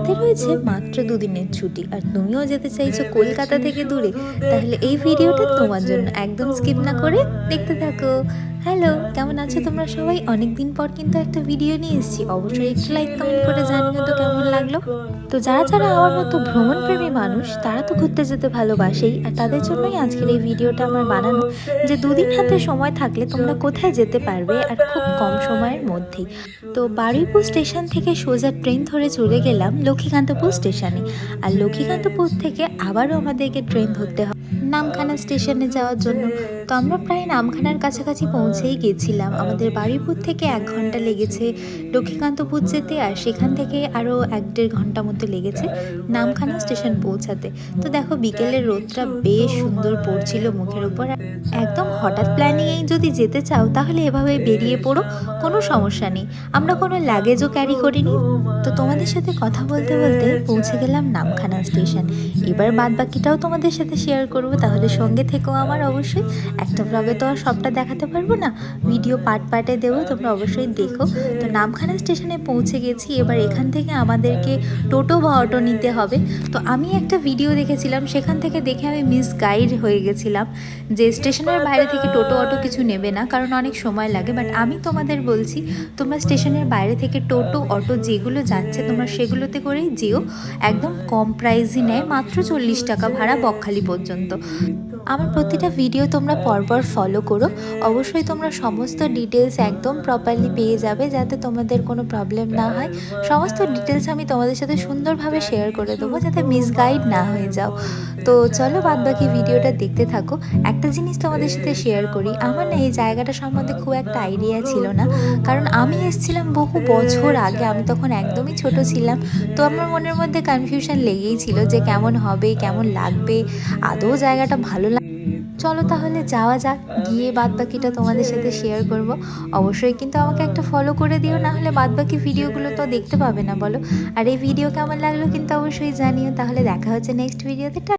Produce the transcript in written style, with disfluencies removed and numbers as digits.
হাতে রয়েছে মাত্র দুদিনের ছুটি আর তুমিও যেতে চাইছো কলকাতা থেকে দূরে, তাহলে এই ভিডিওটা তোমার জন্য, একদম স্কিপ না করে দেখতে থাকো। হ্যালো, কেমন আছো তোমরা সবাই? অনেকদিন পর কিন্তু একটা ভিডিও নিয়ে এসেছি, অবশ্যই একটু লাইক কমেন্ট করে জানিও তো কেমন লাগলো। তো যারা যারা আমার মতো ভ্রমণপ্রেমী মানুষ তারা তো ঘুরতে যেতে ভালোবাসেই, আর তাদের জন্যই আজকের এই ভিডিওটা আমার বানানো, যে দুদিন হাতে সময় থাকলে তোমরা কোথায় যেতে পারবে আর খুব কম সময়ের মধ্যেই। তো বারুইপুর স্টেশন থেকে সোজা ট্রেন ধরে চলে গেলাম লক্ষ্মীকান্তপুর স্টেশনে, আর লক্ষ্মীকান্তপুর থেকে আবারও আমাদেরকে ট্রেন ধরতে হবে নামখানা স্টেশনে যাওয়ার জন্য। তো আমরা প্রায় নামখানার কাছাকাছি পৌঁছেই গেছিলাম। আমাদের বারুইপুর থেকে 1 ঘন্টা লেগেছে লক্ষ্মীকান্তপুর যেতে, আর সেখান থেকে আরও 1-1.5 ঘন্টা মতো লেগেছে নামখানা স্টেশন পৌঁছাতে। তো দেখো বিকেলের রোদটা বেশ সুন্দর পড়ছিল মুখের উপর। একদম হঠাৎ প্ল্যানিংয়েই যদি যেতে চাও তাহলে এভাবে বেরিয়ে পড়ো, কোনো সমস্যা নেই। আমরা কোনো লাগেজও ক্যারি করিনি। তো তোমাদের সাথে কথা বলতে বলতে পৌঁছে গেলাম নামখানা স্টেশন। এবার বাদ বাকিটাও তোমাদের সাথে শেয়ার করব, তাহলে সঙ্গে থেকেও আমার অবশ্যই। একটা ব্লগে তো আর সবটা দেখাতে পারবো না, ভিডিও পার্ট পার্টে দেবো, তোমরা অবশ্যই দেখো। তো নামখানা স্টেশনে পৌঁছে গেছি। এবার এখান থেকে আমাদেরকে টোটো বা অটো নিতে হবে। তো আমি একটা ভিডিও দেখেছিলাম, সেখান থেকে দেখে আমি মিসগাইড হয়ে গেছিলাম যে স্টেশনের বাইরে থেকে টোটো অটো কিছু নেবে না, কারণ অনেক সময় লাগে। বাট আমি তোমাদের বলছি, তোমরা স্টেশনের বাইরে থেকে টোটো অটো যেগুলো যাচ্ছে তোমরা সেগুলোতে করেই যেও। একদম কম প্রাইসই নেয়, মাত্র 40 টাকা ভাড়া বকখালি পর্যন্ত। আমার প্রতিটা ভিডিও তোমরা পরপর ফলো করো, অবশ্যই তোমরা সমস্ত ডিটেলস একদম প্রপারলি পেয়ে যাবে, যাতে তোমাদের কোনো প্রবলেম না হয়। সমস্ত ডিটেলস আমি তোমাদের সাথে সুন্দরভাবে শেয়ার করে দেবো, যাতে মিসগাইড না হয়ে যাও। তো চলো বাদবাকি ভিডিওটা দেখতে থাকো। একটা জিনিস তোমাদের সাথে শেয়ার করি, আমার না এই জায়গাটা সম্বন্ধে খুব একটা আইডিয়া ছিল না, কারণ আমি এসেছিলাম বহু বছর আগে, আমি তখন একদমই ছোট ছিলাম। তো আমার মনের মধ্যে কনফিউশন লেগেই ছিল যে কেমন হবে, কেমন লাগবে, আদৌ জায়গাটা ভালো। চলো তাহলে যাওয়া যাক, গিয়ে বাদবাকিটা তোমাদের সাথে শেয়ার করব। অবশ্যই কিন্তু আমাকে একটা ফলো করে দিও, না হলে বাদবাকি ভিডিওগুলো তো দেখতে পাবে না বলো। আর এই ভিডিও কেমন লাগলো কিন্তু অবশ্যই জানিও। তাহলে দেখা হচ্ছে নেক্সট ভিডিওতে।